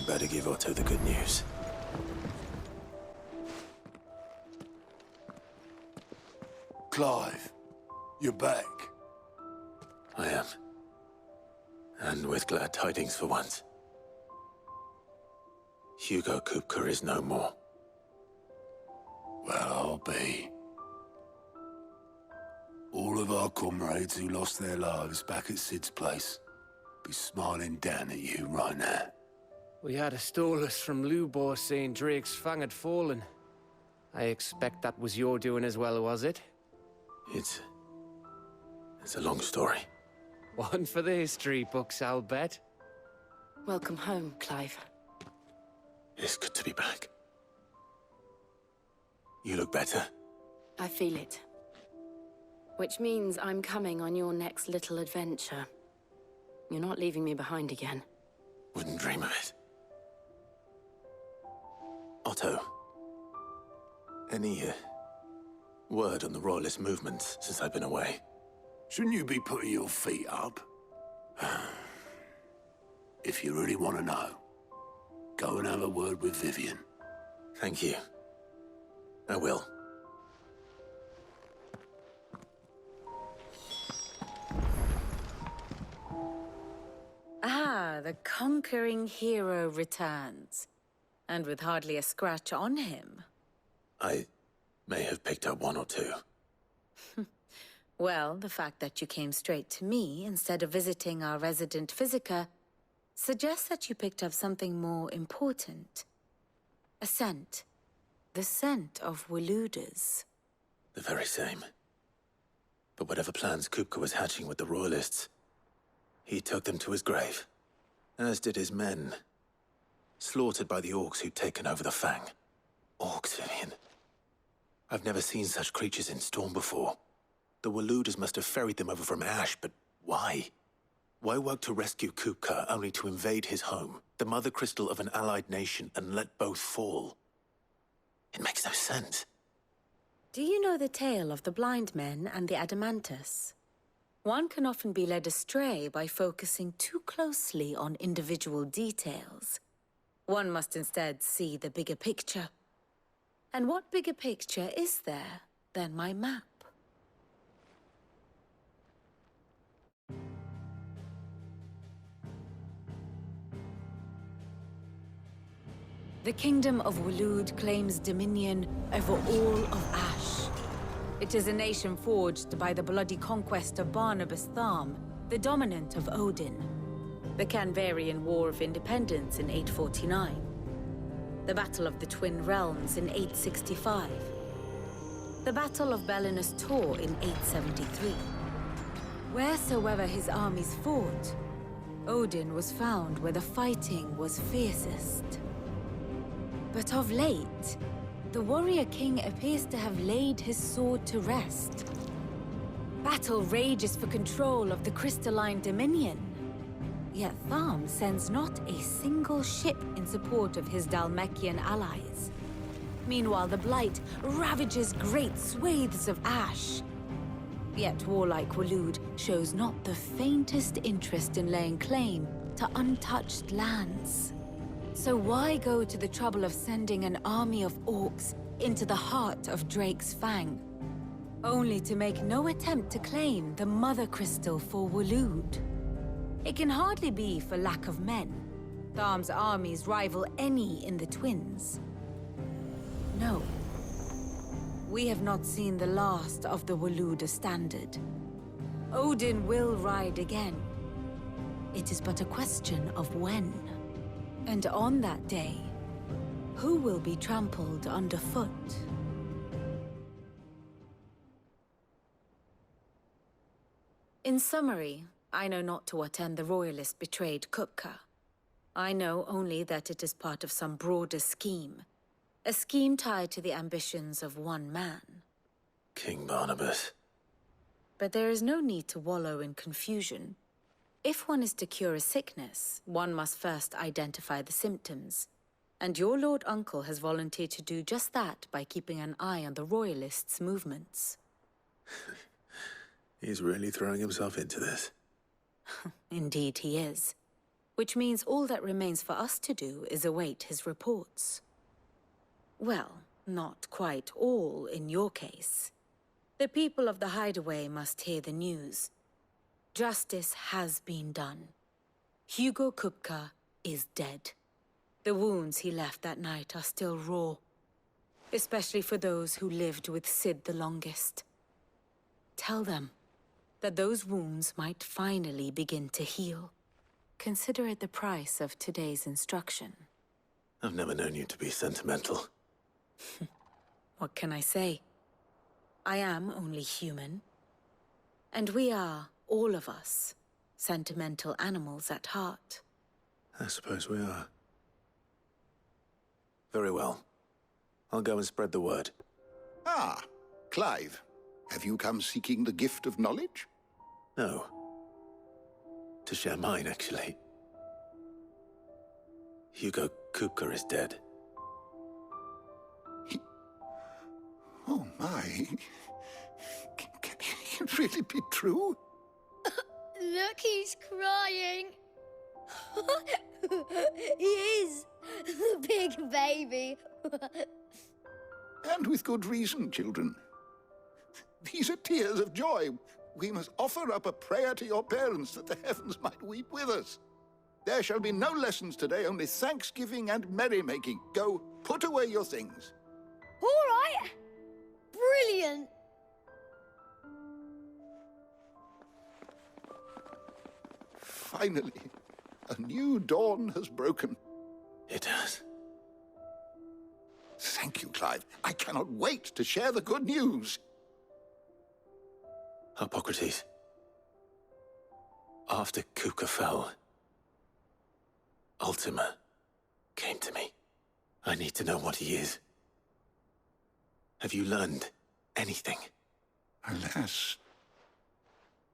better give Otto the good news. Clive, you're back. I am. And with glad tidings for once. Hugo Kupka is no more. Well, I'll be. All of our comrades who lost their lives back at Sid's place be smiling down at you right now. We had a stolus from Lubor saying Drake's fang had fallen. I expect that was your doing as well, was it? It's a long story. One for the history books, I'll bet. Welcome home, Clive. It's good to be back. You look better. I feel it. Which means I'm coming on your next little adventure. You're not leaving me behind again. Wouldn't dream of it. Otto. Any word on the Royalist movements since I've been away? Shouldn't you be putting your feet up? If you really want to know, go and have a word with Vivian. Thank you. I will. Ah, the conquering hero returns. And with hardly a scratch on him. I may have picked up one or two. Well, the fact that you came straight to me instead of visiting our resident physiker suggests that you picked up something more important. A scent. The scent of Waludas. The very same. But whatever plans Kupka was hatching with the Royalists, he took them to his grave. As did his men. Slaughtered by the orcs who'd taken over the Fang. Orcs, Vivian. I've never seen such creatures in Storm before. The Waludas must have ferried them over from Ash, but why? Why work to rescue Kupka only to invade his home, the mother crystal of an allied nation, and let both fall? It makes no sense. Do you know the tale of the blind men and the Adamantus? One can often be led astray by focusing too closely on individual details. One must instead see the bigger picture. And what bigger picture is there than my map? The Kingdom of Waloed claims dominion over all of Ash. It is a nation forged by the bloody conquest of Barnabas Tharm, the dominant of Odin. The Canvarian War of Independence in 849. The Battle of the Twin Realms in 865. The Battle of Belinus Tor in 873. Wheresoever his armies fought, Odin was found where the fighting was fiercest. But of late, the warrior king appears to have laid his sword to rest. Battle rages for control of the crystalline dominion. Yet Tharm sends not a single ship in support of his Dhalmekian allies. Meanwhile, the Blight ravages great swathes of Ash. Yet warlike Waloed shows not the faintest interest in laying claim to untouched lands. So why go to the trouble of sending an army of orcs into the heart of Drake's Fang, only to make no attempt to claim the Mother Crystal for Waloed? It can hardly be for lack of men. Tharm's armies rival any in the Twins. No. We have not seen the last of the Waluda standard. Odin will ride again. It is but a question of when. And on that day, who will be trampled underfoot? In summary, I know not to what end the Royalist betrayed Kupka. I know only that it is part of some broader scheme. A scheme tied to the ambitions of one man. King Barnabas. But there is no need to wallow in confusion. If one is to cure a sickness, one must first identify the symptoms. And your Lord Uncle has volunteered to do just that by keeping an eye on the Royalists' movements. He's really throwing himself into this. Indeed he is. Which means all that remains for us to do is await his reports. Well, not quite all in your case. The people of the Hideaway must hear the news. Justice has been done. Hugo Kupka is dead. The wounds he left that night are still raw, especially for those who lived with Sid the longest. Tell them that those wounds might finally begin to heal. Consider it the price of today's instruction. I've never known you to be sentimental. What can I say? I am only human. And we are, all of us, sentimental animals at heart. I suppose we are. Very well. I'll go and spread the word. Ah, Clive. Have you come seeking the gift of knowledge? No. To share mine, actually. Hugo Kupka is dead. Oh my. Can it really be true? Look, he's crying. He is. The big baby. And with good reason, children. These are tears of joy. We must offer up a prayer to your parents that the heavens might weep with us. There shall be no lessons today, only thanksgiving and merrymaking. Go, put away your things. All right. Brilliant. Finally, a new dawn has broken. It has. Thank you, Clive. I cannot wait to share the good news. Hippocrates. After Kupka fell, Ultima came to me. I need to know what he is. Have you learned anything? Alas,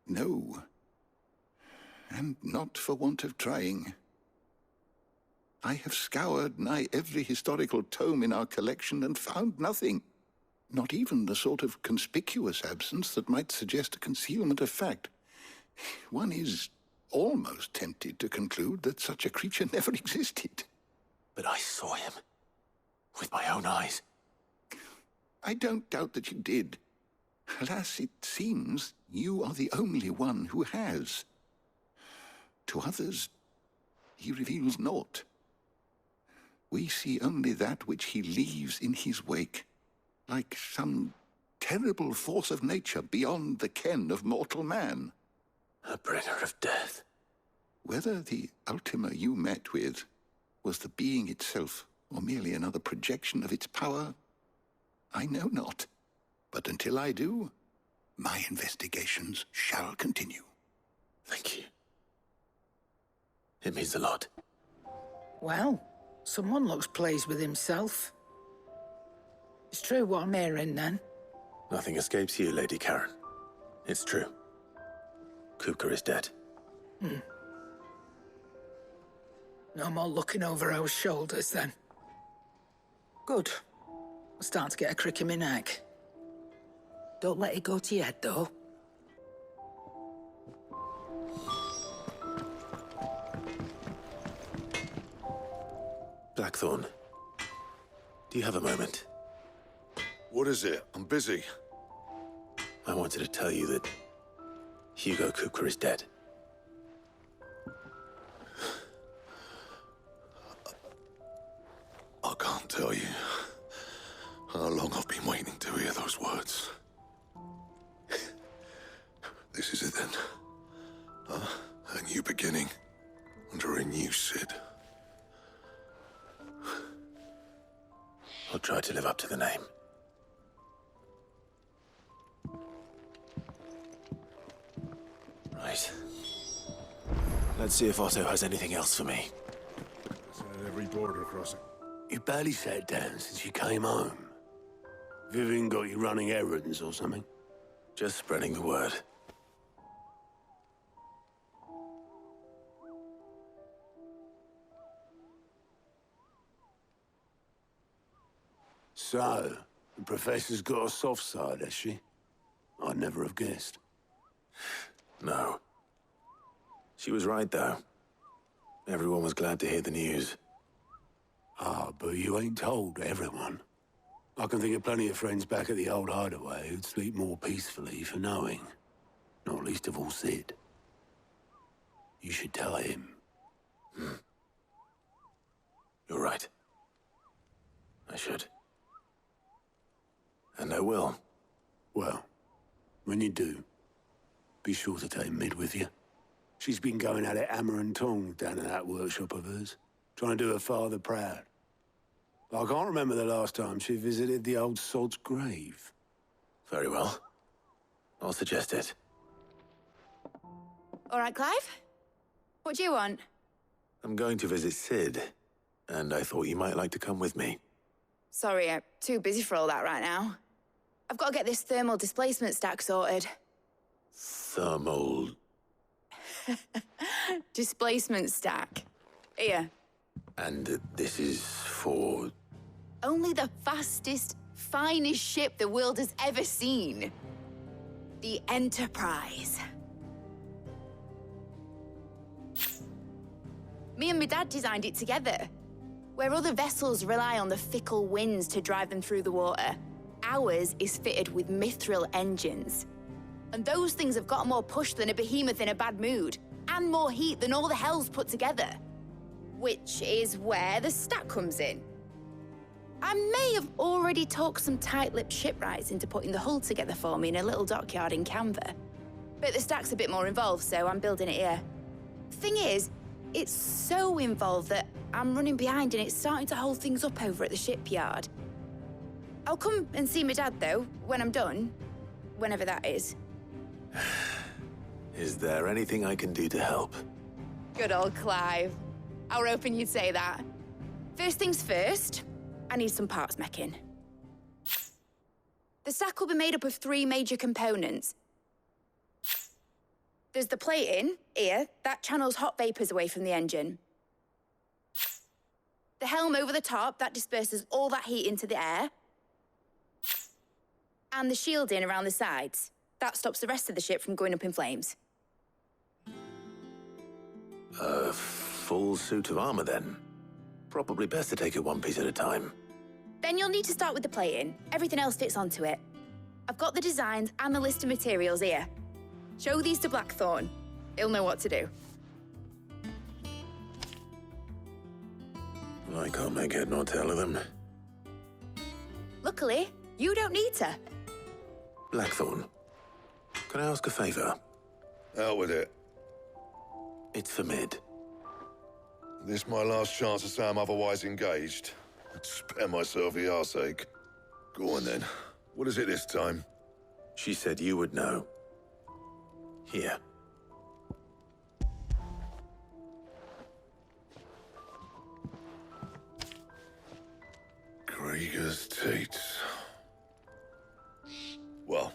no. And not for want of trying. I have scoured nigh every historical tome in our collection and found nothing. Not even the sort of conspicuous absence that might suggest a concealment of fact. One is almost tempted to conclude that such a creature never existed. But I saw him. With my own eyes. I don't doubt that you did. Alas, it seems you are the only one who has. To others, he reveals naught. We see only that which he leaves in his wake, like some terrible force of nature beyond the ken of mortal man. A bringer of death. Whether the Ultima you met with was the being itself, or merely another projection of its power, I know not. But until I do, my investigations shall continue. Thank you. It means a lot. Well, someone looks pleased with himself. It's true what I'm hearing, then. Nothing escapes you, Lady Karen. It's true. Kupka is dead. No more looking over our shoulders, then. Good. I'm starting to get a crick in my neck. Don't let it go to your head, though. Blackthorn, do you have a moment? What is it? I'm busy. I wanted to tell you that Hugo Kupka is dead. I can't tell you how long I've been waiting to hear those words. This is it then. A new beginning under a new Sid. I'll try to live up to the name. Right. Let's see if Otto has anything else for me. At every border crossing. You barely sat down since you came home. Vivian got you running errands or something? Just spreading the word. So, the Professor's got a soft side, has she? I'd never have guessed. No. She was right, though. Everyone was glad to hear the news. Ah, but you ain't told everyone. I can think of plenty of friends back at the old hideaway who'd sleep more peacefully for knowing. Not least of all Sid. You should tell him. You're right. I should. And I will. Well, when you do, be sure to take Mid with you. She's been going at it hammer and tongs down in that workshop of hers, trying to do her father proud. But I can't remember the last time she visited the old sod's grave. Very well. I'll suggest it. All right, Clive? What do you want? I'm going to visit Sid, and I thought you might like to come with me. Sorry, I'm too busy for all that right now. I've got to get this thermal displacement stack sorted. Thermal... Displacement stack. Here. And this is for... Only the fastest, finest ship the world has ever seen. The Enterprise. Me and my dad designed it together. Where other vessels rely on the fickle winds to drive them through the water, ours is fitted with mithril engines. And those things have got more push than a behemoth in a bad mood, and more heat than all the hells put together. Which is where the stack comes in. I may have already talked some tight-lipped shipwrights into putting the hull together for me in a little dockyard in Canva. But the stack's a bit more involved, so I'm building it here. Thing is, it's so involved that I'm running behind and it's starting to hold things up over at the shipyard. I'll come and see my dad, though, when I'm done. Whenever that is. Is there anything I can do to help? Good old Clive. I were hoping you'd say that. First things first, I need some parts meching. The stack will be made up of 3 major components. There's the plating, here, that channels hot vapors away from the engine. The helm over the top, that disperses all that heat into the air. And the shielding around the sides. That stops the rest of the ship from going up in flames. A full suit of armor, then? Probably best to take it one piece at a time. Then you'll need to start with the plating. Everything else fits onto it. I've got the designs and the list of materials here. Show these to Blackthorn. He'll know what to do. I can't make head nor tail of them. Luckily, you don't need to. Blackthorn, can I ask a favor? Out with it. It's for Mid. This my last chance to say I'm otherwise engaged. I'd spare myself the arseache. Go on then. What is it this time? She said you would know. Here. Krieger's Tates. Well,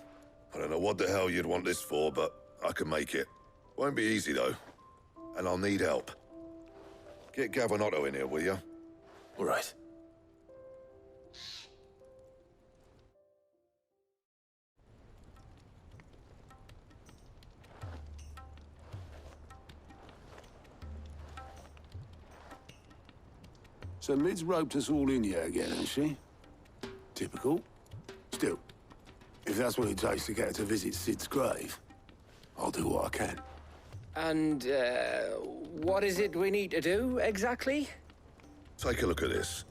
I don't know what the hell you'd want this for, but I can make it. Won't be easy, though. And I'll need help. Get Gavinotto in here, will you? All right. So Mid's roped us all in here again, has she? Typical. Still, if that's what it takes to get her to visit Sid's grave, I'll do what I can. And, what is it we need to do, exactly? Take a look at this.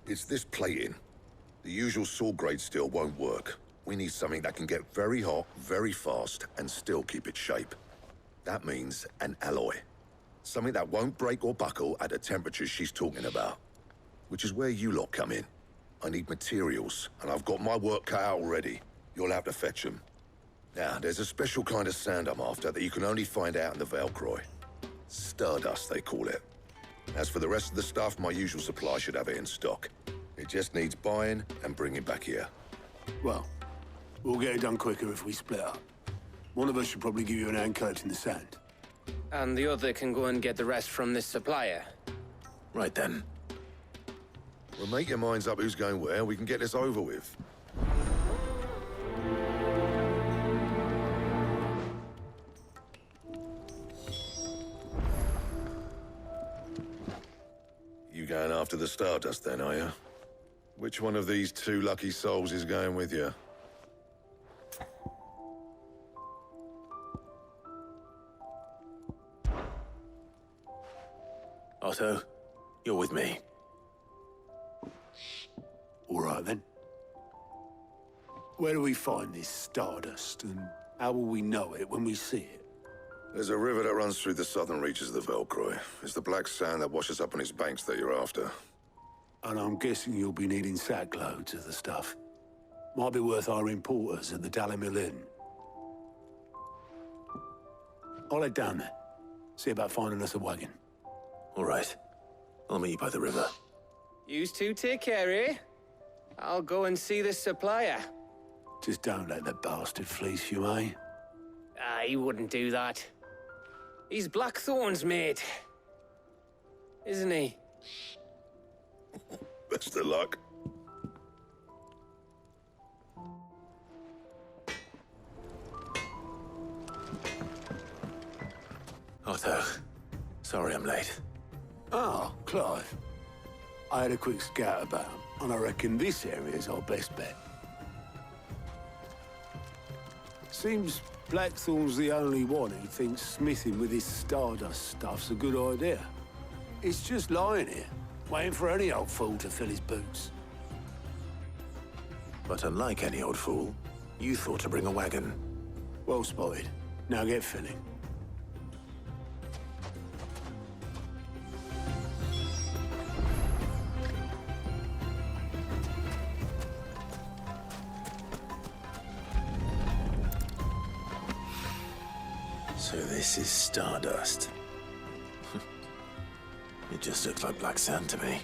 It's this plating. The usual saw grade steel won't work. We need something that can get very hot, very fast, and still keep its shape. That means an alloy. Something that won't break or buckle at the temperatures she's talking about. Which is where you lot come in. I need materials, and I've got my work cut out already. You'll have to fetch them. Now, there's a special kind of sand I'm after that you can only find out in the Valcroy. Stardust, they call it. As for the rest of the stuff, my usual supply should have it in stock. It just needs buying and bringing back here. Well, we'll get it done quicker if we split up. One of us should probably give you an hand collecting the sand. And the other can go and get the rest from this supplier. Right then. Well, make your minds up who's going where, we can get this over with. going after the Stardust then, are you? Which one of these two lucky souls is going with you? Otto, you're with me. All right, then. Where do we find this Stardust, and how will we know it when we see it? There's a river that runs through the southern reaches of the Velcroy. It's the black sand that washes up on its banks that you're after. And I'm guessing you'll be needing sackloads of the stuff. Might be worth hiring porters at the Dalimil Inn. I'll head down there. See about finding us a wagon. All right. I'll meet you by the river. Yous two take care, eh? I'll go and see the supplier. Just don't let the bastard fleece you, eh? He wouldn't do that. He's Blackthorn's mate. Isn't he? Best of luck. Otto, sorry I'm late. Ah, Clive. I had a quick scout about, and I reckon this area's our best bet. Seems Blackthorn's the only one who thinks smithing with his Stardust stuff's a good idea. It's just lying here, waiting for any old fool to fill his boots. But unlike any old fool, you thought to bring a wagon. Well spotted. Now get filling. So this is Stardust. It just looks like black sand to me.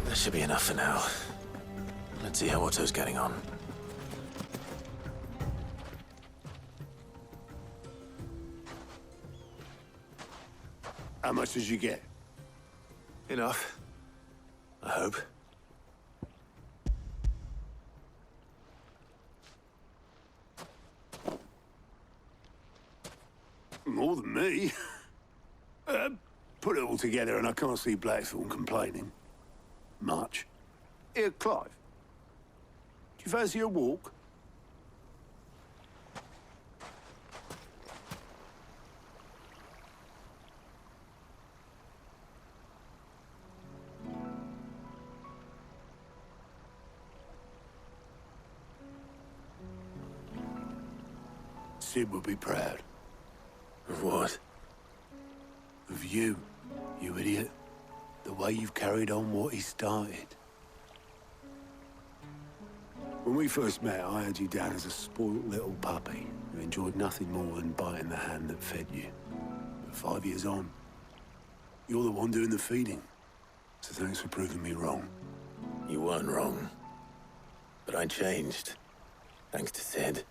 That should be enough for now. Let's see how Otto's getting on. How much did you get? Enough. I hope. More than me. Put it all together and I can't see Blackthorn complaining. Much. Here, Clive. Do you fancy a walk? Sid would be proud. Of what? Of you, you idiot. The way you've carried on what he started. When we first met, I had you down as a spoilt little puppy who enjoyed nothing more than biting the hand that fed you. But 5 years on, you're the one doing the feeding. So thanks for proving me wrong. You weren't wrong. But I changed. Thanks to Sid.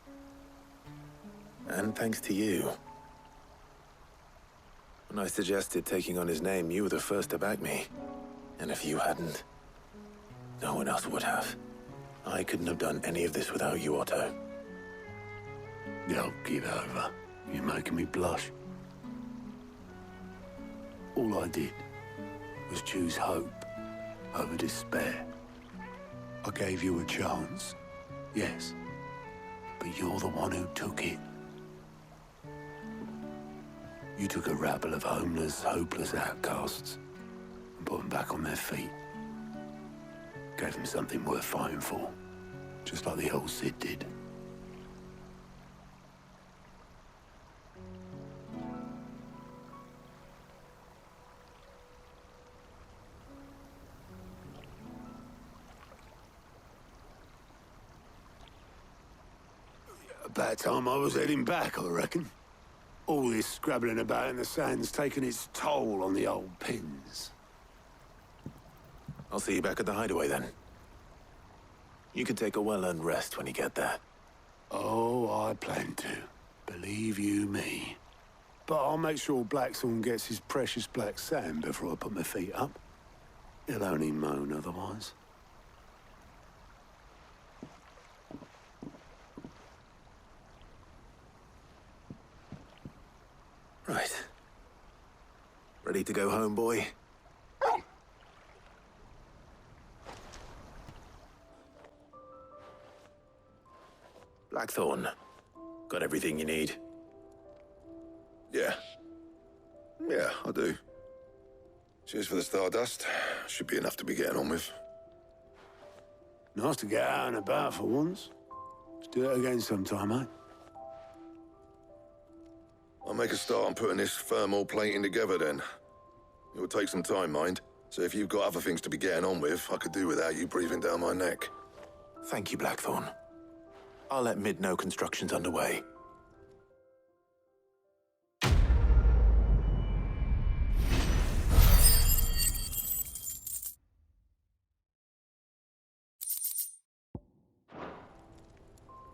And thanks to you. When I suggested taking on his name, you were the first to back me. And if you hadn't, no one else would have. I couldn't have done any of this without you, Otto. Yo, give over. You're making me blush. All I did was choose hope over despair. I gave you a chance, yes, but you're the one who took it. You took a rabble of homeless, hopeless outcasts and put them back on their feet. Gave them something worth fighting for, just like the old Sid did. About time I was heading back, I reckon. All this scrabbling about in the sand's taken its toll on the old pins. I'll see you back at the hideaway then. You can take a well-earned rest when you get there. Oh, I plan to. Believe you me. But I'll make sure Blackthorn gets his precious black sand before I put my feet up. He'll only moan otherwise. Right. Ready to go home, boy? Blackthorn, got everything you need? Yeah. Yeah, I do. Cheers for the stardust. Should be enough to be getting on with. Nice to get out and about for once. Let's do it again sometime, eh? I'll make a start on putting this thermal plating together then. It will take some time, mind. So if you've got other things to be getting on with, I could do without you breathing down my neck. Thank you, Blackthorn. I'll let Mid know construction's underway.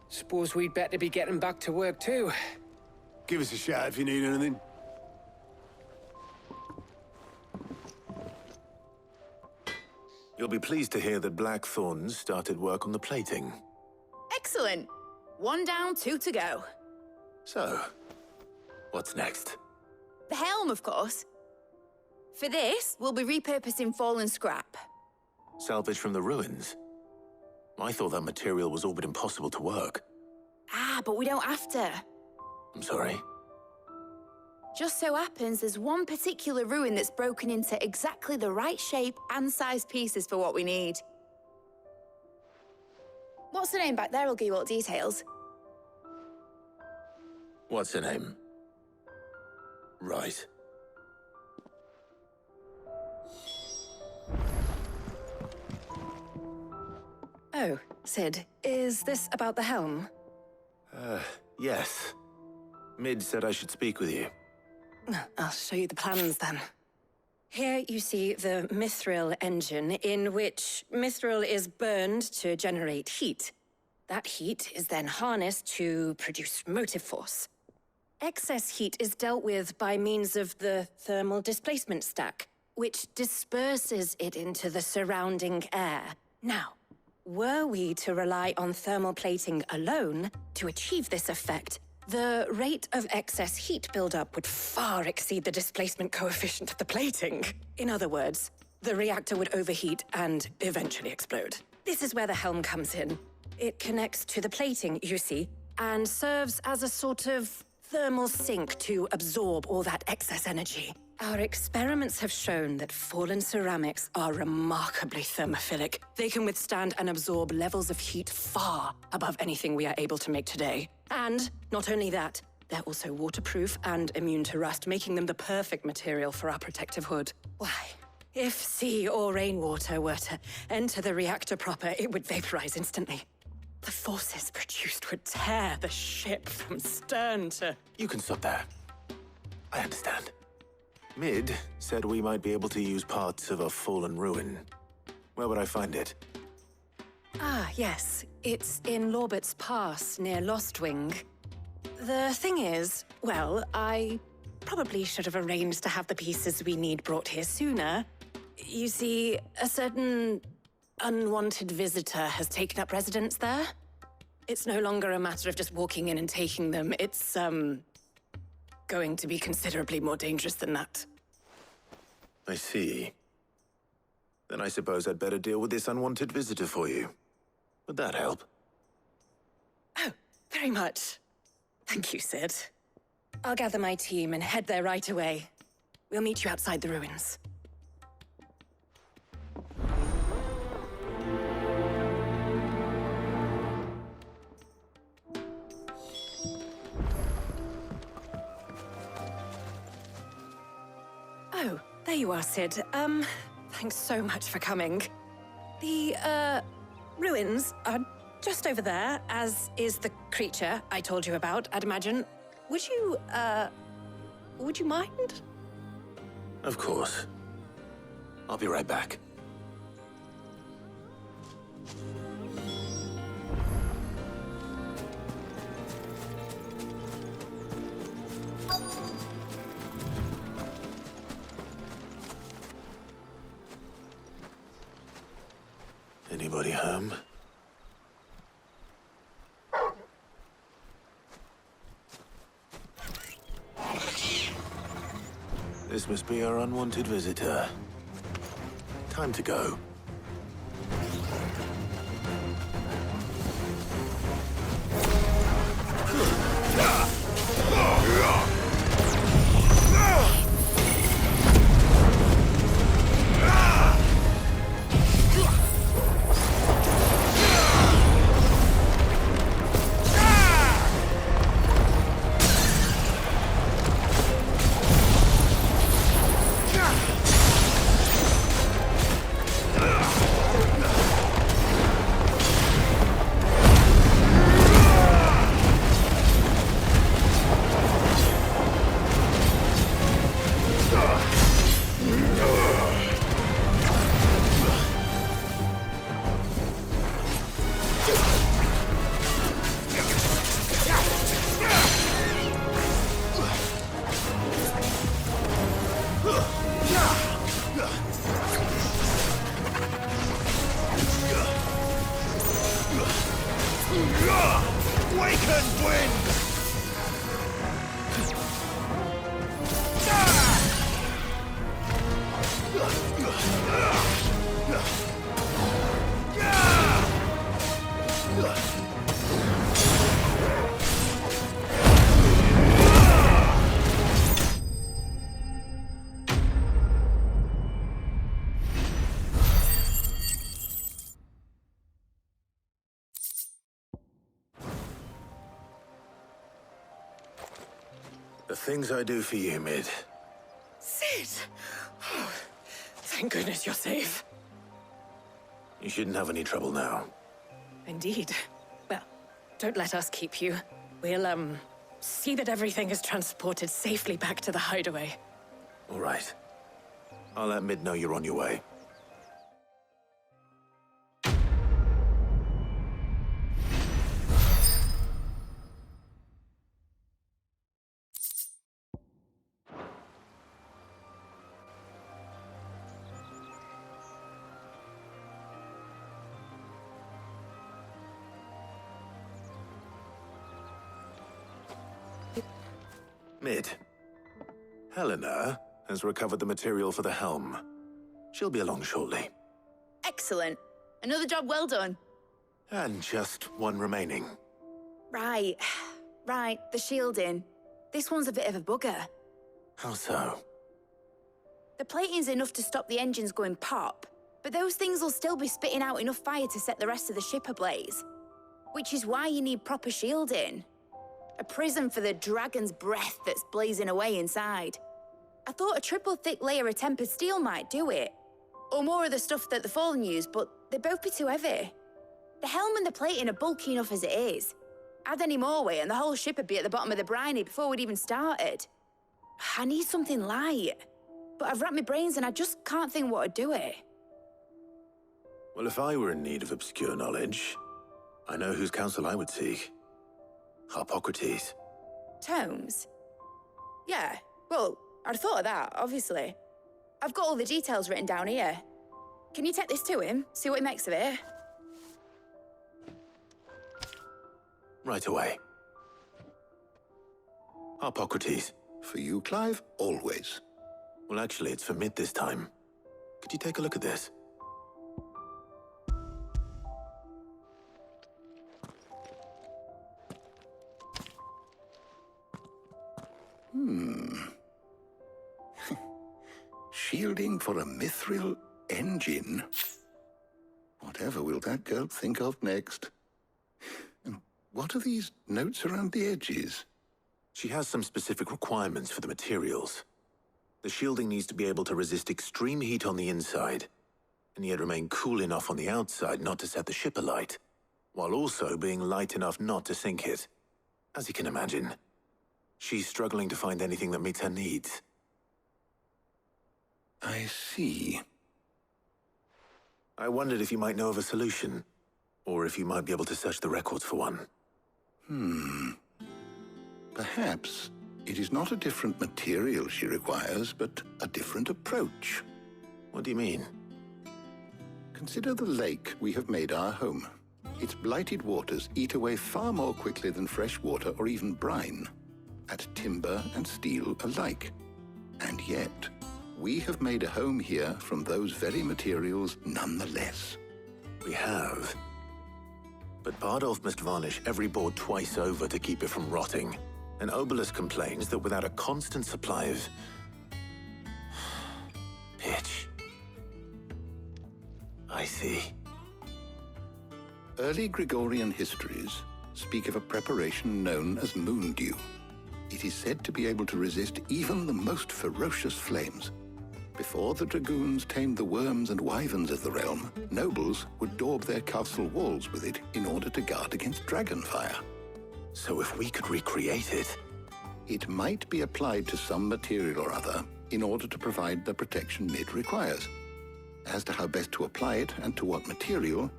Suppose we'd better be getting back to work too. Give us a shout if you need anything. You'll be pleased to hear that Blackthorn started work on the plating. Excellent. 1 down, 2 to go. So, what's next? The helm, of course. For this, we'll be repurposing fallen scrap. Salvage from the ruins? I thought that material was all but impossible to work. Ah, but we don't have to. I'm sorry. Just so happens there's one particular ruin that's broken into exactly the right shape and size pieces for what we need. What's the name back there? I'll give you all details. What's her name? Right. Oh, Sid, is this about the helm? Yes. Mid said I should speak with you. I'll show you the plans then. Here you see the mithril engine, in which mithril is burned to generate heat. That heat is then harnessed to produce motive force. Excess heat is dealt with by means of the thermal displacement stack, which disperses it into the surrounding air. Now, were we to rely on thermal plating alone to achieve this effect, the rate of excess heat buildup would far exceed the displacement coefficient of the plating. In other words, the reactor would overheat and eventually explode. This is where the helm comes in. It connects to the plating, you see, and serves as a sort of thermal sink to absorb all that excess energy. Our experiments have shown that fallen ceramics are remarkably thermophilic. They can withstand and absorb levels of heat far above anything we are able to make today. And not only that, they're also waterproof and immune to rust, making them the perfect material for our protective hood. Why? If sea or rainwater were to enter the reactor proper, it would vaporize instantly. The forces produced would tear the ship from stern to... You can stop there. I understand. Mid said we might be able to use parts of a fallen ruin. Where would I find it? Ah, yes. It's in Lorbert's Pass, near Lostwing. The thing is, well, I probably should have arranged to have the pieces we need brought here sooner. You see, a certain unwanted visitor has taken up residence there. It's no longer a matter of just walking in and taking them. It's, going to be considerably more dangerous than that. I see. Then I suppose I'd better deal with this unwanted visitor for you. Would that help? Oh, very much. Thank you, Sid. I'll gather my team and head there right away. We'll meet you outside the ruins. Oh, there you are, Sid. Thanks so much for coming. The, ruins are just over there, as is the creature I told you about, I'd imagine. Would you mind? Of course. I'll be right back. Anybody home? This must be our unwanted visitor. Time to go. The things I do for you, Mid. Sid! Oh, thank goodness you're safe. You shouldn't have any trouble now. Indeed. Well, don't let us keep you. We'll, see that everything is transported safely back to the hideaway. All right. I'll let Mid know you're on your way. Mid. Helena has recovered the material for the helm. She'll be along shortly. Excellent. Another job well done. And just one remaining. Right. Right, the shielding. This one's a bit of a bugger. How so? The plating's enough to stop the engines going pop, but those things will still be spitting out enough fire to set the rest of the ship ablaze. Which is why you need proper shielding. A prison for the dragon's breath that's blazing away inside. I thought a triple thick layer of tempered steel might do it. Or more of the stuff that the Fallen use, but they'd both be too heavy. The helm and the plating are bulky enough as it is. Add any more weight and the whole ship would be at the bottom of the briny before we'd even started. I need something light. But I've racked my brains and I just can't think what would do it. Well, if I were in need of obscure knowledge, I know whose counsel I would seek. Harpocrates. Tomes? Yeah, well, I'd thought of that, obviously. I've got all the details written down here. Can you take this to him, see what he makes of it? Right away. Harpocrates. For you, Clive, always. Well, actually, it's for Mid this time. Could you take a look at this? Shielding for a mithril engine. Whatever will that girl think of next? And what are these notes around the edges? She has some specific requirements for the materials. The shielding needs to be able to resist extreme heat on the inside, and yet remain cool enough on the outside not to set the ship alight, while also being light enough not to sink it. As you can imagine, she's struggling to find anything that meets her needs. I see. I wondered if you might know of a solution, or if you might be able to search the records for one. Perhaps it is not a different material she requires, but a different approach. What do you mean? Consider the lake we have made our home. Its blighted waters eat away far more quickly than fresh water or even brine, at timber and steel alike. And yet, we have made a home here from those very materials nonetheless. We have. But Bardolph must varnish every board twice over to keep it from rotting. And Obelus complains that without a constant supply of pitch. I see. Early Gregorian histories speak of a preparation known as moon dew. It is said to be able to resist even the most ferocious flames. Before the dragoons tamed the worms and wyverns of the realm, nobles would daub their castle walls with it in order to guard against dragon fire. So if we could recreate it... It might be applied to some material or other in order to provide the protection Mid requires. As to how best to apply it and to what material,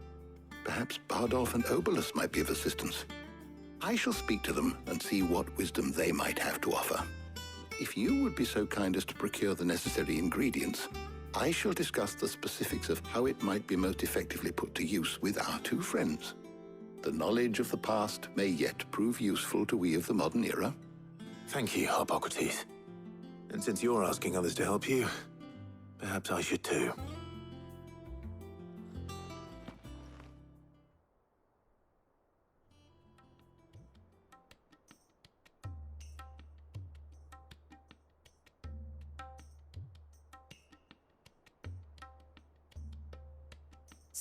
perhaps Bardolph and Obelus might be of assistance. I shall speak to them and see what wisdom they might have to offer. If you would be so kind as to procure the necessary ingredients, I shall discuss the specifics of how it might be most effectively put to use with our two friends. The knowledge of the past may yet prove useful to we of the modern era. Thank you, Hippocrates. And since you're asking others to help you, perhaps I should too.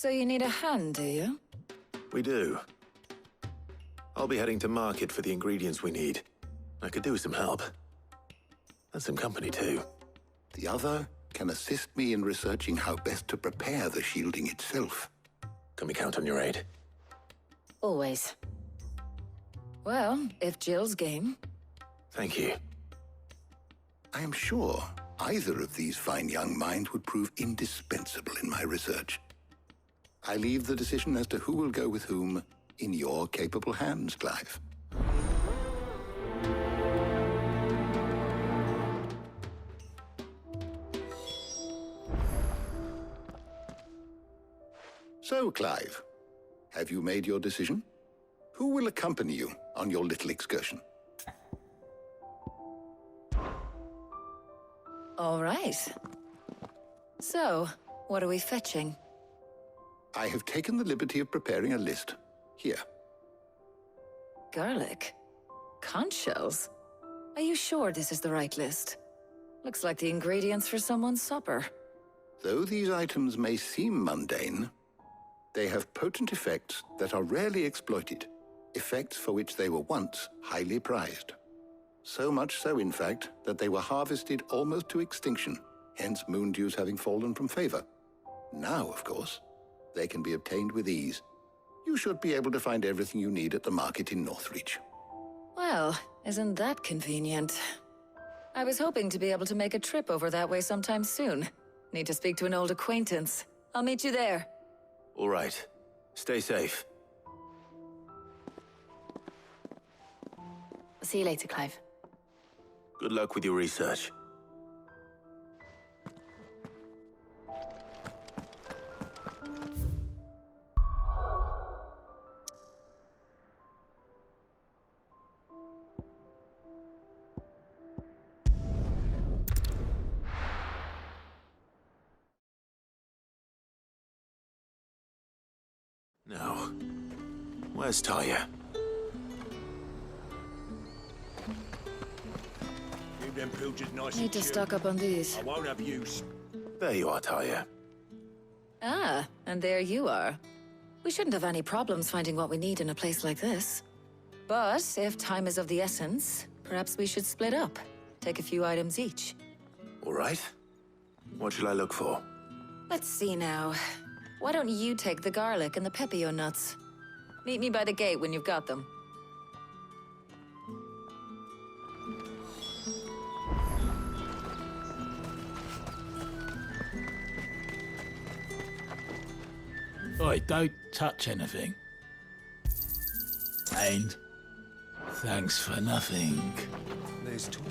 So you need a hand, do you? We do. I'll be heading to market for the ingredients we need. I could do with some help. And some company, too. The other can assist me in researching how best to prepare the shielding itself. Can we count on your aid? Always. Well, if Jill's game. Thank you. I am sure either of these fine young minds would prove indispensable in my research. I leave the decision as to who will go with whom in your capable hands, Clive. So, Clive, have you made your decision? Who will accompany you on your little excursion? All right. So, what are we fetching? I have taken the liberty of preparing a list. Here. Garlic? Conch shells? Are you sure this is the right list? Looks like the ingredients for someone's supper. Though these items may seem mundane, they have potent effects that are rarely exploited, effects for which they were once highly prized. So much so, in fact, that they were harvested almost to extinction, hence moon dews having fallen from favor. Now, of course, they can be obtained with ease. You should be able to find everything you need at the market in Northreach. Well, isn't that convenient? I was hoping to be able to make a trip over that way sometime soon. Need to speak to an old acquaintance. I'll meet you there. All right. Stay safe. I'll see you later, Clive. Good luck with your research. Now, where's Talia? Keep them pilchards nice Need to stock up on these. I won't have use. There you are, Talia. Ah, and there you are. We shouldn't have any problems finding what we need in a place like this. But if time is of the essence, perhaps we should split up. Take a few items each. All right. What shall I look for? Let's see now. Why don't you take the garlic and the pepio nuts? Meet me by the gate when you've got them. Oi, don't touch anything. And thanks for nothing. There's talk.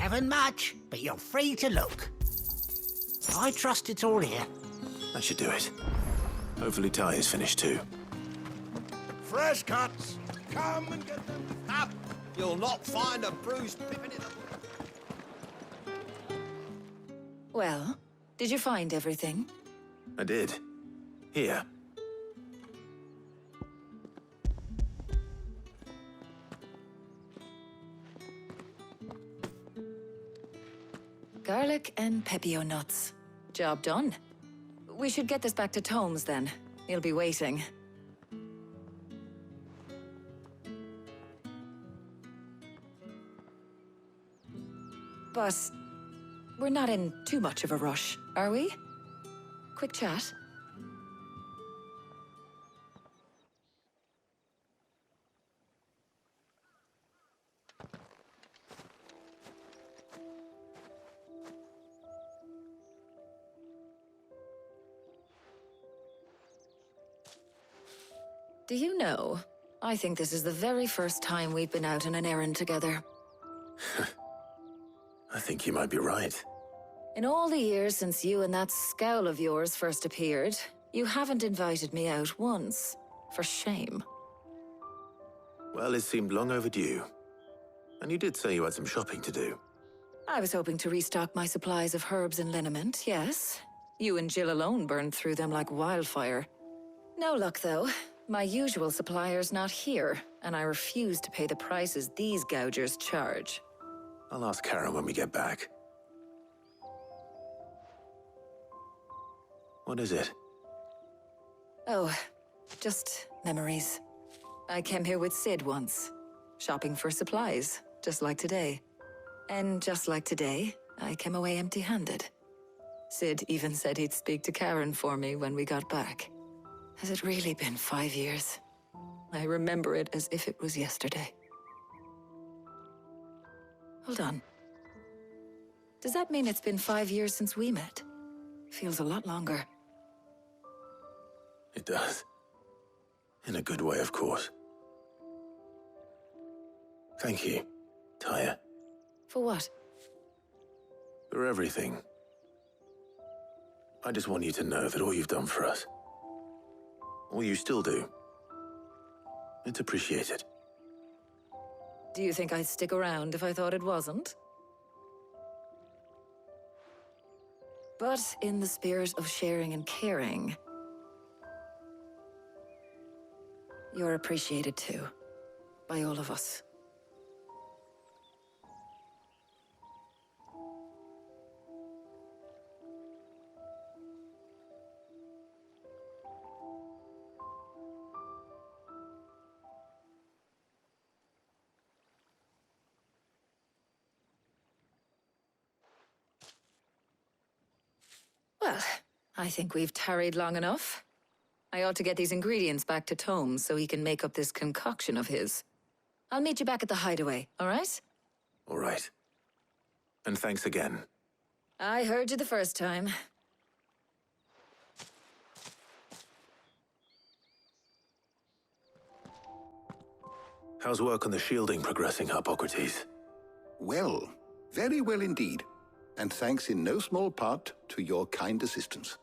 haven't much, but you're free to look. I trust it's all here. That should do it. Hopefully Ty is finished too. Fresh cuts! Come and get them up! You'll not find a bruised pippin in the... Well, did you find everything? I did. Here. Garlic and pepio nuts. Job done. We should get this back to Tomes then. He'll be waiting. But we're not in too much of a rush, are we? Quick chat. Do you know, I think this is the very first time we've been out on an errand together. I think you might be right. In all the years since you and that scowl of yours first appeared, you haven't invited me out once. For shame. Well, it seemed long overdue. And you did say you had some shopping to do. I was hoping to restock my supplies of herbs and liniment, yes. You and Jill alone burned through them like wildfire. No luck, though. My usual supplier's not here, and I refuse to pay the prices these gougers charge. I'll ask Karen when we get back. What is it? Oh, just memories. I came here with Sid once, shopping for supplies, just like today. And just like today, I came away empty-handed. Sid even said he'd speak to Karen for me when we got back. Has it really been 5 years? I remember it as if it was yesterday. Hold on. Does that mean it's been 5 years since we met? Feels a lot longer. It does. In a good way, of course. Thank you, Tyre. For what? For everything. I just want you to know that all you've done for us, all you still do, it's appreciated. Do you think I'd stick around if I thought it wasn't? But in the spirit of sharing and caring, you're appreciated too, by all of us. Well, I think we've tarried long enough. I ought to get these ingredients back to Tomes so he can make up this concoction of his. I'll meet you back at the hideaway, all right? All right. And thanks again. I heard you the first time. How's work on the shielding progressing, Hippocrates? Well, very well indeed. And thanks in no small part to your kind assistance.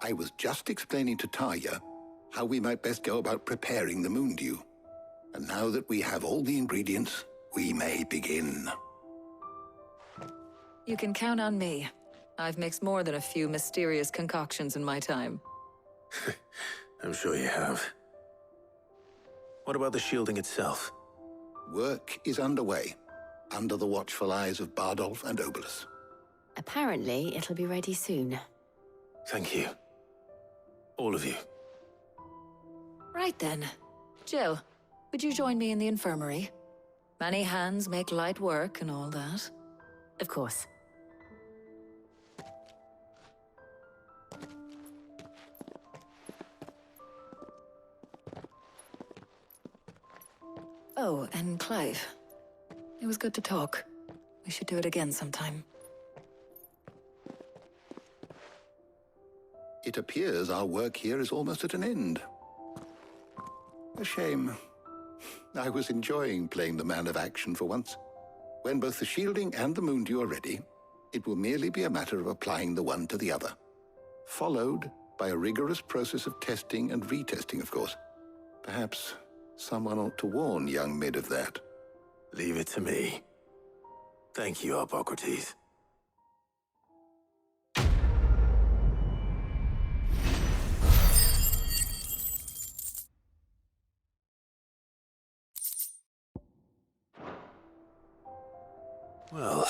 I was just explaining to Tarja how we might best go about preparing the moon dew. And now that we have all the ingredients, we may begin. You can count on me. I've mixed more than a few mysterious concoctions in my time. I'm sure you have. What about the shielding itself? Work is underway, under the watchful eyes of Bardolph and Obolus. Apparently, it'll be ready soon. Thank you. All of you. Right then. Jill, would you join me in the infirmary? Many hands make light work and all that. Of course. Oh, and Clive. It was good to talk. We should do it again sometime. It appears our work here is almost at an end. A shame. I was enjoying playing the man of action for once. When both the shielding and the moondew are ready, it will merely be a matter of applying the one to the other. Followed by a rigorous process of testing and retesting, of course. Perhaps someone ought to warn young Mid of that. Leave it to me. Thank you, Hippocrates. Well,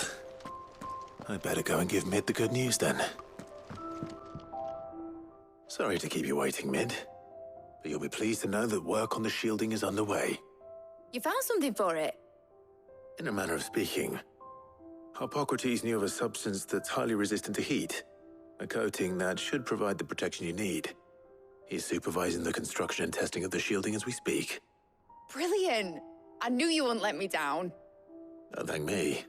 I better go and give Mid the good news then. Sorry to keep you waiting, Mid, but you'll be pleased to know that work on the shielding is underway. You found something for it? In a manner of speaking, Hippocrates knew of a substance that's highly resistant to heat, a coating that should provide the protection you need. He's supervising the construction and testing of the shielding as we speak. Brilliant! I knew you wouldn't let me down. Don't thank me.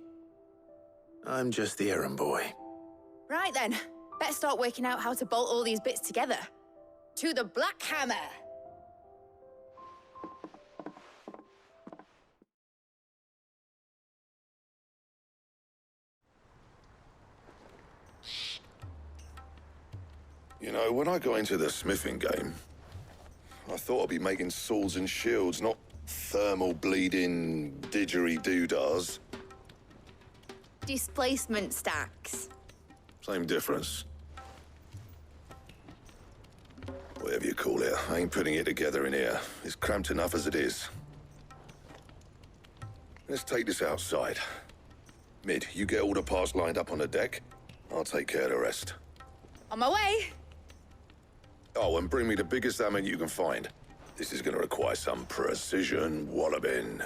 I'm just the errand boy. Right then, better start working out how to bolt all these bits together. To the Black Hammer! You know, when I got into the smithing game, I thought I'd be making swords and shields, not thermal bleeding didgeridoo-dahs. Displacement stacks. Same difference. Whatever you call it, I ain't putting it together in here. It's cramped enough as it is. Let's take this outside. Mid, you get all the parts lined up on the deck. I'll take care of the rest. On my way! Oh, and bring me the biggest hammer you can find. This is gonna require some precision walloping.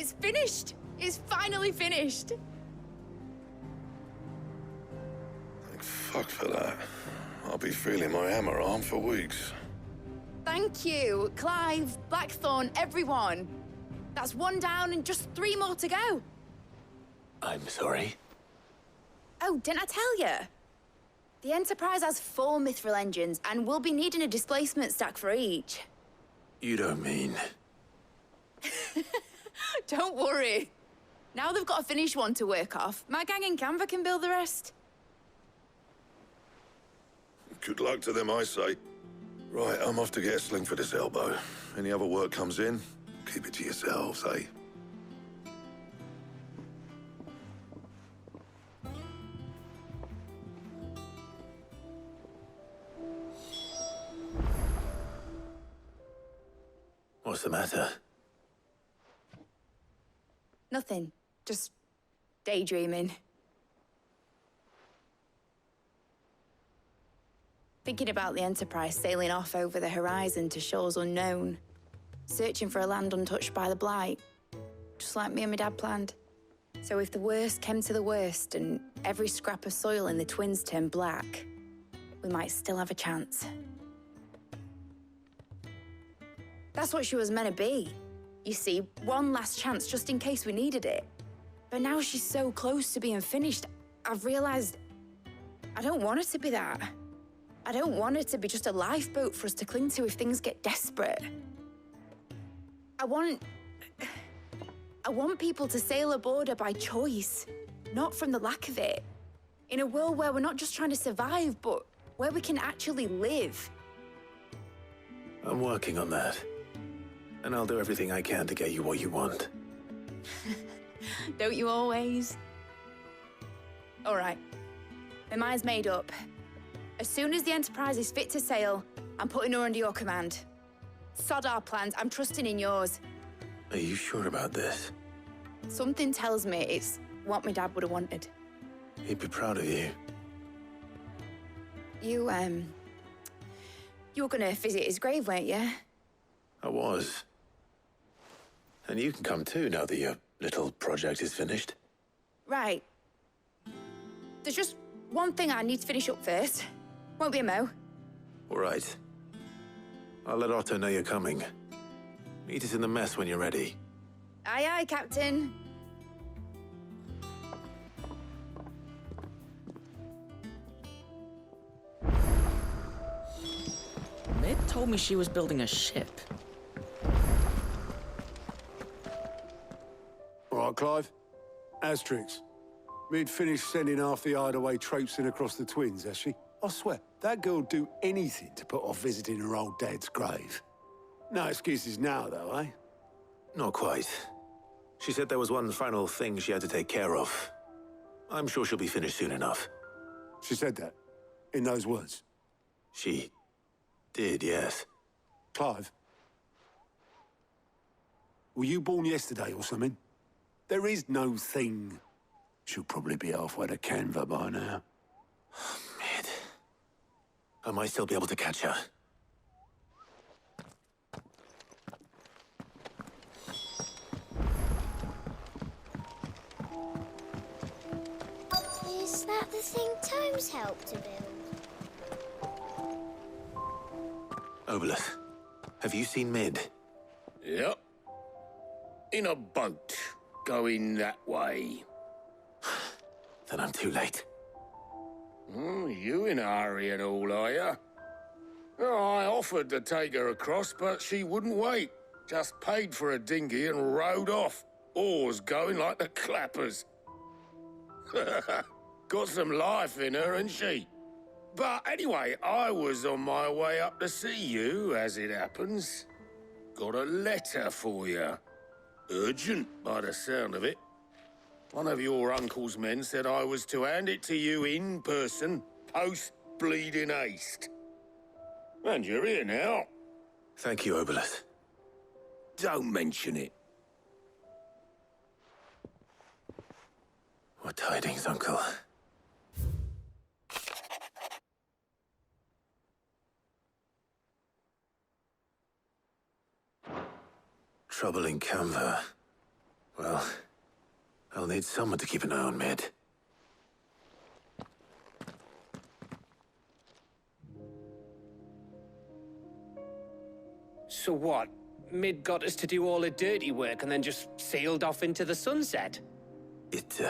It's finished! It's finally finished! Thank fuck for that. I'll be feeling my hammer arm for weeks. Thank you, Clive, Blackthorn, everyone. That's one down and just 3 more to go. I'm sorry? Oh, didn't I tell you? The Enterprise has 4 mithril engines, and we'll be needing a displacement stack for each. You don't mean... Don't worry. Now they've got a finished one to work off. My gang in Canva can build the rest. Good luck to them, I say. Right, I'm off to get a sling for this elbow. Any other work comes in, keep it to yourselves, eh? What's the matter? Nothing. Just daydreaming. Thinking about the Enterprise sailing off over the horizon to shores unknown. Searching for a land untouched by the Blight. Just like me and my dad planned. So if the worst came to the worst and every scrap of soil in the Twins turned black, we might still have a chance. That's what she was meant to be. You see, one last chance just in case we needed it. But now she's so close to being finished, I've realized I don't want it to be that. I don't want it to be just a lifeboat for us to cling to if things get desperate. I want people to sail aboard her by choice, not from the lack of it. In a world where we're not just trying to survive, but where we can actually live. I'm working on that. And I'll do everything I can to get you what you want. Don't you always? All right. My mind's made up. As soon as the Enterprise is fit to sail, I'm putting her under your command. Sod our plans, I'm trusting in yours. Are you sure about this? Something tells me it's what my dad would have wanted. He'd be proud of you. You were gonna visit his grave, weren't you? I was. And you can come too now that your little project is finished. Right. There's just one thing I need to finish up first. Won't be a mo. All right. I'll let Otto know you're coming. Meet us in the mess when you're ready. Aye, aye, Captain. Mid told me she was building a ship. All right, Clive. Asterix. Mid finished sending half the hideaway traipsing across the twins, has she? I swear, that girl'd do anything to put off visiting her old dad's grave. No excuses now, though, eh? Not quite. She said there was one final thing she had to take care of. I'm sure she'll be finished soon enough. She said that? In those words? She did, yes. Clive? Were you born yesterday or something? There is no thing. She'll probably be halfway to Canva by now. Mid. I might still be able to catch her. Is that the thing Tomes helped to build? Obolus, have you seen Mid? Yep. In a boat, going that way. Then I'm too late. You in a hurry and all, are you? Oh, I offered to take her across, but she wouldn't wait. Just paid for a dinghy and rowed off. Oars going like the clappers. Got some life in her, ain't she? But anyway, I was on my way up to see you, as it happens. Got a letter for you. Urgent, by the sound of it. One of your uncle's men said I was to hand it to you in person, post-bleeding haste. And you're here now. Thank you, Obolus. Don't mention it. What tidings, Uncle? Trouble in Canva. Well, I'll need someone to keep an eye on Mid. So what? Mid got us to do all the dirty work and then just sailed off into the sunset? It,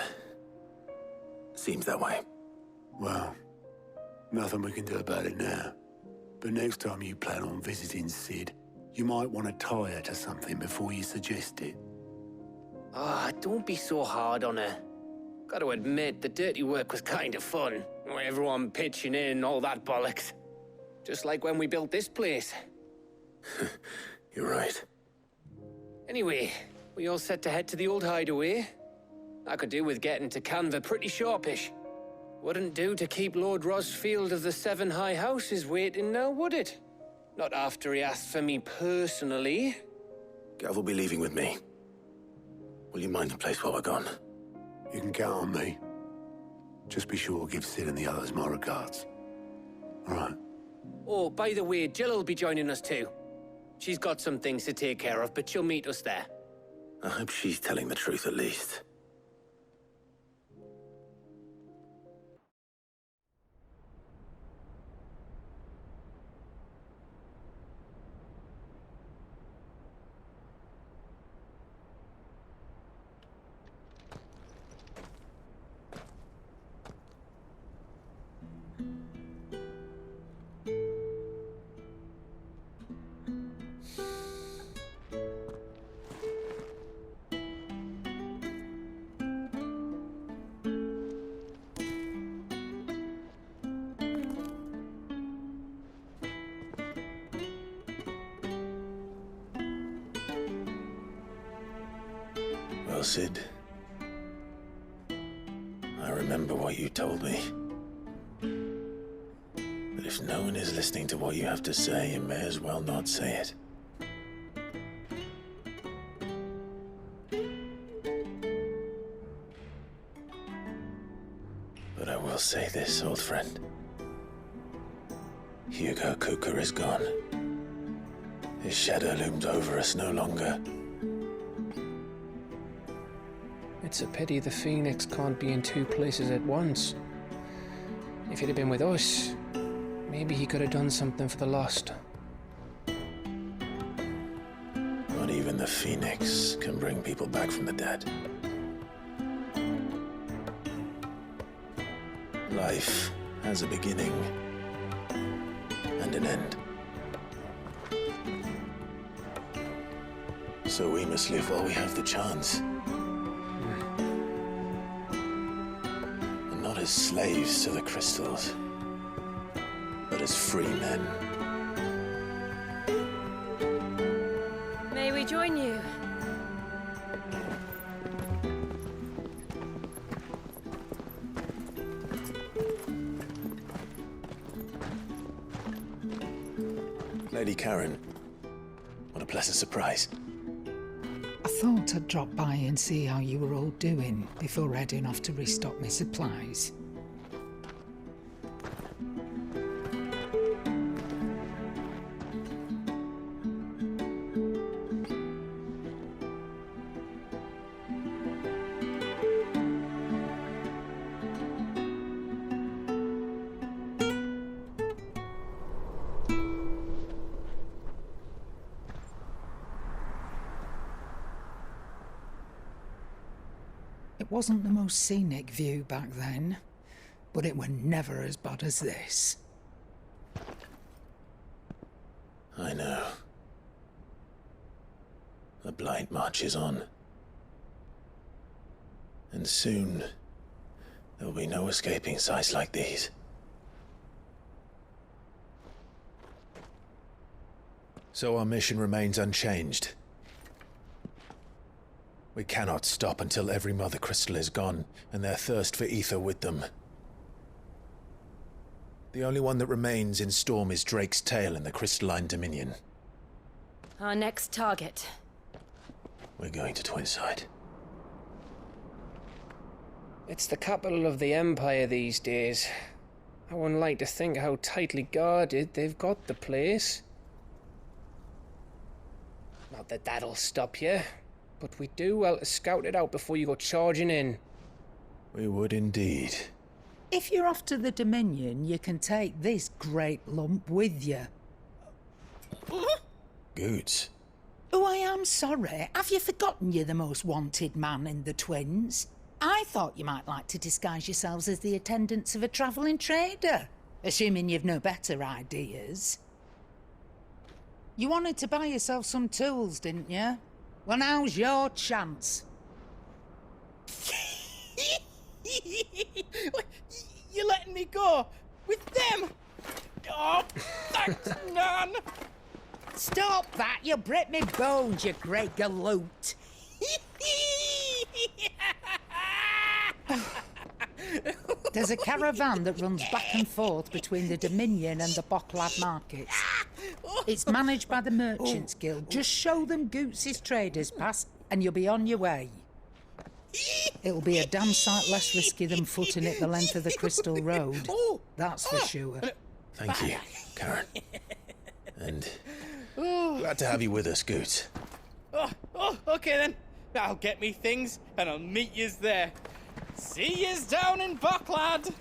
seems that way. Well, nothing we can do about it now. But next time you plan on visiting Sid, you might want to tie her to something before you suggest it. Ah, don't be so hard on her. Got to admit, the dirty work was kind of fun. Everyone pitching in, all that bollocks. Just like when we built this place. You're right. Anyway, we all set to head to the old hideaway. I could do with getting to Canva pretty sharpish. Wouldn't do to keep Lord Rosfield of the Seven High Houses waiting now, would it? Not after he asked for me personally. Gav will be leaving with me. Will you mind the place while we're gone? You can count on me. Just be sure to give Sid and the others my regards. All right. Oh, by the way, Jill will be joining us too. She's got some things to take care of, but she'll meet us there. I hope she's telling the truth at least. Well, Sid, I remember what you told me. That if no one is listening to what you have to say, you may as well not say it. But I will say this, old friend. Hugo Kuka is gone. His shadow looms over us no longer. It's a pity the Phoenix can't be in two places at once. If he'd have been with us, maybe he could have done something for the lost. Not even the Phoenix can bring people back from the dead. Life has a beginning and an end. So we must live while we have the chance. And not as slaves to the crystals, but as free men. May we join you? Lady Karen, what a pleasant surprise. I thought I'd drop by and see how you were all doing before heading off to restock my supplies. It wasn't the most scenic view back then, but it were never as bad as this. I know. The blight marches on. And soon, there'll be no escaping sights like these. So our mission remains unchanged. We cannot stop until every Mother Crystal is gone, and their thirst for ether with them. The only one that remains in Storm is Drake's Tail in the Crystalline Dominion. Our next target. We're going to Twinside. It's the capital of the Empire these days. I wouldn't like to think how tightly guarded they've got the place. Not that that'll stop you, but we do well to scout it out before you go charging in. We would indeed. If you're off to the Dominion, you can take this great lump with you. Goods. Oh, I am sorry. Have you forgotten you're the most wanted man in the Twins? I thought you might like to disguise yourselves as the attendants of a travelling trader, assuming you've no better ideas. You wanted to buy yourself some tools, didn't you? Well, now's your chance. You're letting me go? With them? Oh, thanks, Nan! Stop that! You'll break me bones, you great galoot! There's a caravan that runs back and forth between the Dominion and the Bocklad markets. It's managed by the Merchants Guild. Just show them Goots' traders pass and you'll be on your way. It'll be a damn sight less risky than footing it the length of the Crystal Road. That's for sure. Thank you, Karen. And glad to have you with us, Goots. Okay then. I'll get me things and I'll meet yous there. See yous down in Bocklad.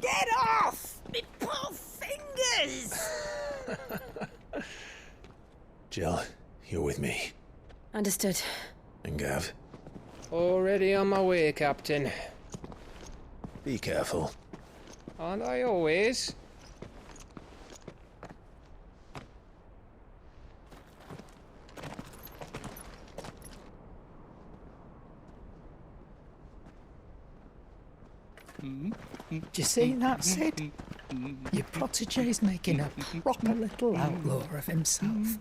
Get off! Me poor fingers! Jill, you're with me. Understood. And Gav? Already on my way, Captain. Be careful. Aren't I always? Do you see that, Sid? Your protege's making a proper little outlaw of himself.